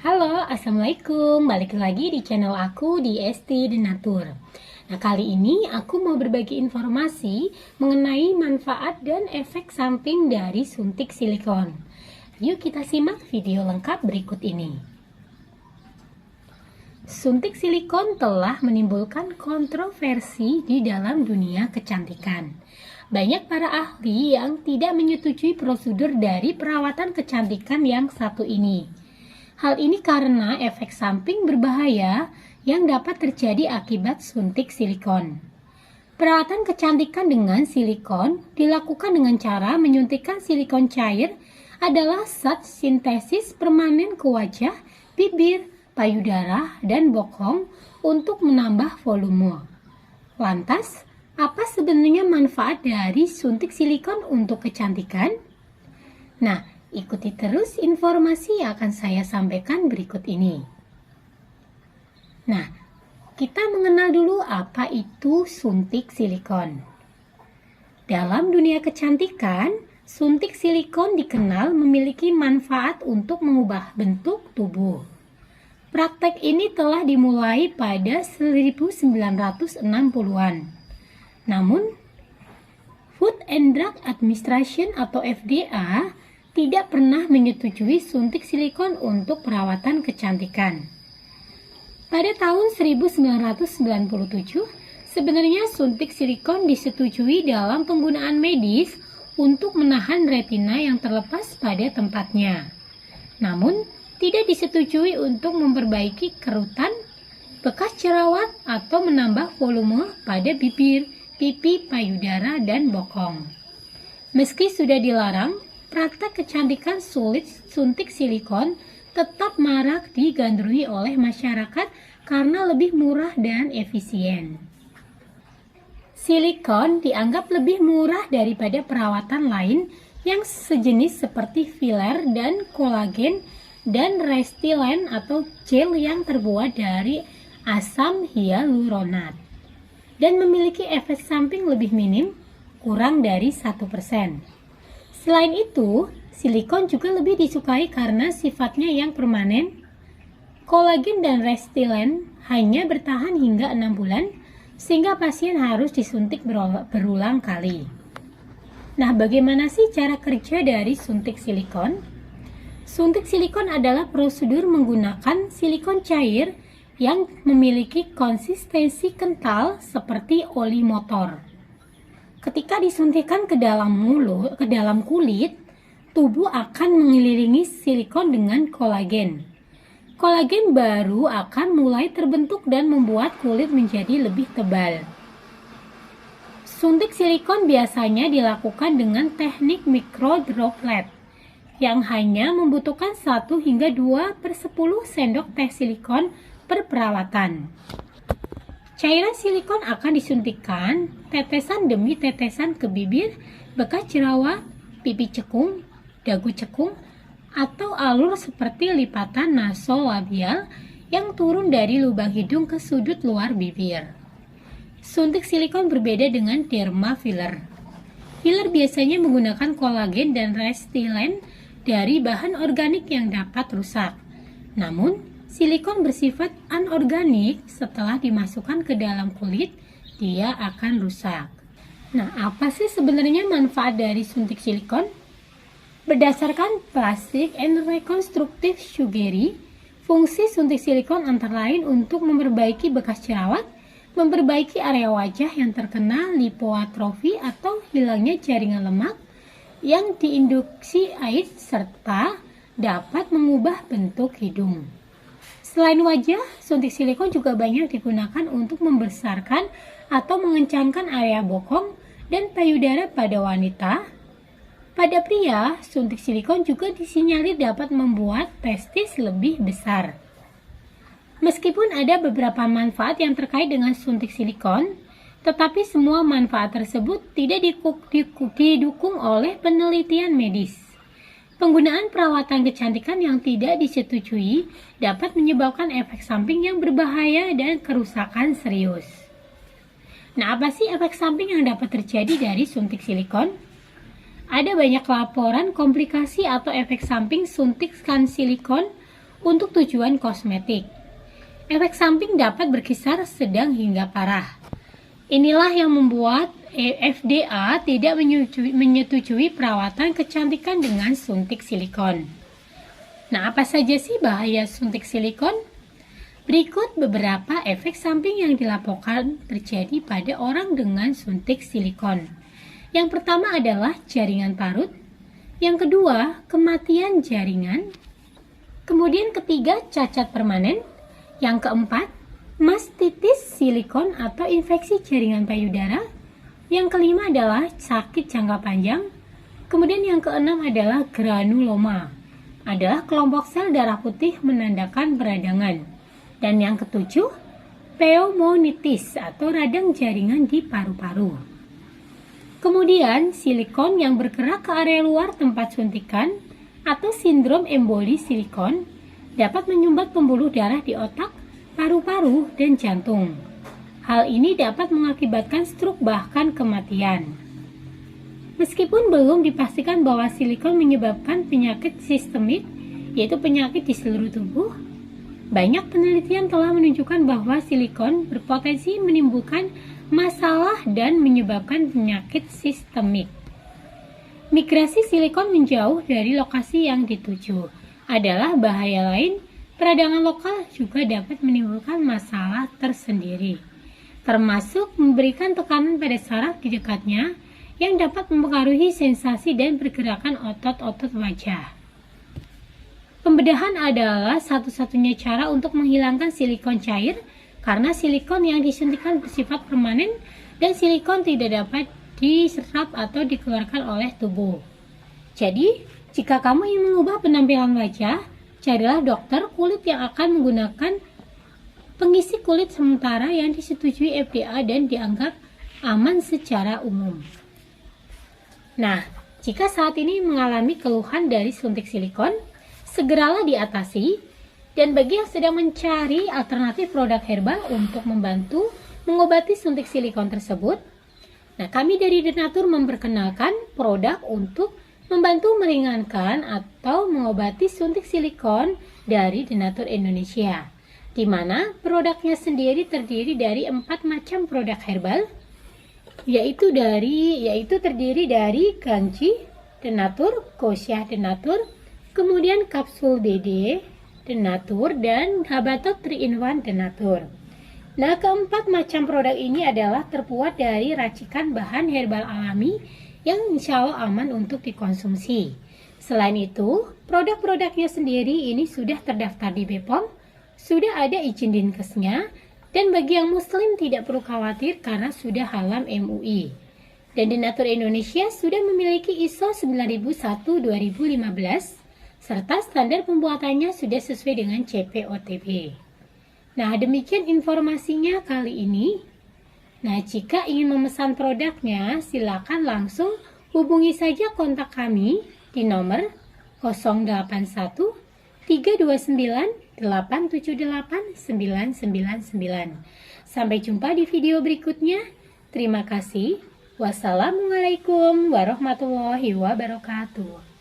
Halo, Assalamualaikum. Balik lagi di channel aku di ST Denatur. Nah, kali ini aku mau berbagi informasi mengenai manfaat dan efek samping dari suntik silikon. Yuk kita simak video lengkap berikut ini. Suntik silikon telah menimbulkan kontroversi di dalam dunia kecantikan. Banyak para ahli yang tidak menyetujui prosedur dari perawatan kecantikan yang satu ini. Hal ini karena efek samping berbahaya yang dapat terjadi akibat suntik silikon. Perawatan kecantikan dengan silikon dilakukan dengan cara menyuntikkan silikon cair adalah zat sintesis permanen ke wajah, bibir, payudara, dan bokong untuk menambah volume. Lantas, apa sebenarnya manfaat dari suntik silikon untuk kecantikan? Nah, ikuti terus informasi yang akan saya sampaikan berikut ini. Nah, kita mengenal dulu apa itu suntik silikon. Dalam dunia kecantikan, suntik silikon dikenal memiliki manfaat untuk mengubah bentuk tubuh. Praktek ini telah dimulai pada 1960-an. Namun, Food and Drug Administration atau FDA tidak pernah menyetujui suntik silikon untuk perawatan kecantikan. Pada tahun 1997, sebenarnya suntik silikon disetujui dalam penggunaan medis untuk menahan retina yang terlepas pada tempatnya. Namun, tidak disetujui untuk memperbaiki kerutan, bekas jerawat, atau menambah volume pada bibir, pipi, payudara, dan bokong. Meski sudah dilarang, praktek kecantikan sulit suntik silikon tetap marak digandrungi oleh masyarakat karena lebih murah dan efisien. Silikon dianggap lebih murah daripada perawatan lain yang sejenis seperti filler dan kolagen dan Restylane atau gel yang terbuat dari asam hyaluronat dan memiliki efek samping lebih minim, kurang dari 1%. Selain itu, silikon juga lebih disukai karena sifatnya yang permanen. Kolagen dan Restylane hanya bertahan hingga 6 bulan, sehingga pasien harus disuntik berulang kali. Nah, bagaimana sih cara kerja dari suntik silikon? Suntik silikon adalah prosedur menggunakan silikon cair yang memiliki konsistensi kental seperti oli motor. Ketika disuntikkan ke dalam kulit, tubuh akan mengelilingi silikon dengan kolagen. Kolagen baru akan mulai terbentuk dan membuat kulit menjadi lebih tebal. Suntik silikon biasanya dilakukan dengan teknik mikrodroplet yang hanya membutuhkan 1 hingga 2/10 sendok teh silikon per perawatan. Cairan silikon akan disuntikkan tetesan demi tetesan ke bibir, bekas jerawat, pipi cekung, dagu cekung, atau alur seperti lipatan nasolabial yang turun dari lubang hidung ke sudut luar bibir. Suntik silikon berbeda dengan derma filler. Filler biasanya menggunakan kolagen dan Restylane dari bahan organik yang dapat rusak. Namun, silikon bersifat anorganik, setelah dimasukkan ke dalam kulit, dia akan rusak. Nah, apa sih sebenarnya manfaat dari suntik silikon? Berdasarkan Plastic and Reconstructive Surgery, fungsi suntik silikon antara lain untuk memperbaiki bekas jerawat, memperbaiki area wajah yang terkena lipoatrofi atau hilangnya jaringan lemak yang diinduksi AIDS, serta dapat mengubah bentuk hidung. Selain wajah, suntik silikon juga banyak digunakan untuk membesarkan atau mengencangkan area bokong dan payudara pada wanita. Pada pria, suntik silikon juga disinyalir dapat membuat testis lebih besar. Meskipun ada beberapa manfaat yang terkait dengan suntik silikon, tetapi semua manfaat tersebut tidak didukung oleh penelitian medis. Penggunaan perawatan kecantikan yang tidak disetujui dapat menyebabkan efek samping yang berbahaya dan kerusakan serius. Nah, apa sih efek samping yang dapat terjadi dari suntik silikon? Ada banyak laporan komplikasi atau efek samping suntikan silikon untuk tujuan kosmetik. Efek samping dapat berkisar sedang hingga parah. Inilah yang membuat FDA tidak menyetujui perawatan kecantikan dengan suntik silikon. Nah, apa saja sih bahaya suntik silikon? Berikut beberapa efek samping yang dilaporkan terjadi pada orang dengan suntik silikon. Yang pertama adalah jaringan parut. Yang kedua, kematian jaringan. Kemudian ketiga, cacat permanen. Yang keempat, mastitis silikon atau infeksi jaringan payudara. Yang kelima adalah sakit jangka panjang. Kemudian yang keenam adalah granuloma, adalah kelompok sel darah putih menandakan peradangan. Dan yang ketujuh, pneumonitis atau radang jaringan di paru-paru. Kemudian silikon yang bergerak ke area luar tempat suntikan atau sindrom emboli silikon dapat menyumbat pembuluh darah di otak, paru-paru, dan jantung. Hal ini dapat mengakibatkan stroke bahkan kematian. Meskipun belum dipastikan bahwa silikon menyebabkan penyakit sistemik, yaitu penyakit di seluruh tubuh, banyak penelitian telah menunjukkan bahwa silikon berpotensi menimbulkan masalah dan menyebabkan penyakit sistemik. Migrasi silikon menjauh dari lokasi yang dituju adalah bahaya lain. Peradangan lokal juga dapat menimbulkan masalah tersendiri, termasuk memberikan tekanan pada saraf di dekatnya yang dapat mempengaruhi sensasi dan pergerakan otot-otot wajah. Pembedahan adalah satu-satunya cara untuk menghilangkan silikon cair karena silikon yang disuntikan bersifat permanen dan silikon tidak dapat diserap atau dikeluarkan oleh tubuh. Jadi, jika kamu ingin mengubah penampilan wajah, carilah dokter kulit yang akan menggunakan pengisi kulit sementara yang disetujui FDA dan dianggap aman secara umum. Nah, jika saat ini mengalami keluhan dari suntik silikon, segeralah diatasi. Dan bagi yang sedang mencari alternatif produk herbal untuk membantu mengobati suntik silikon tersebut, nah kami dari Denatur memperkenalkan produk untuk membantu meringankan atau mengobati suntik silikon dari Denatur Indonesia, di mana produknya sendiri terdiri dari 4 macam produk herbal, yaitu terdiri dari Ganji Denatur, Kosyah Denatur, kemudian kapsul DD Denatur, dan Habatot 3-in-1 Denatur. Nah, keempat macam produk ini adalah terbuat dari racikan bahan herbal alami yang insya Allah aman untuk dikonsumsi. Selain itu, produk-produknya sendiri ini sudah terdaftar di BPOM, sudah ada izin Dinkesnya, dan bagi yang muslim tidak perlu khawatir karena sudah halal MUI. Dan Denatur Indonesia sudah memiliki ISO 9001-2015, serta standar pembuatannya sudah sesuai dengan CPOTB. Nah, demikian informasinya kali ini. Nah, jika ingin memesan produknya, silakan langsung hubungi saja kontak kami di nomor 081 329 878 999. Sampai jumpa di video berikutnya. Terima kasih. Wassalamualaikum warahmatullahi wabarakatuh.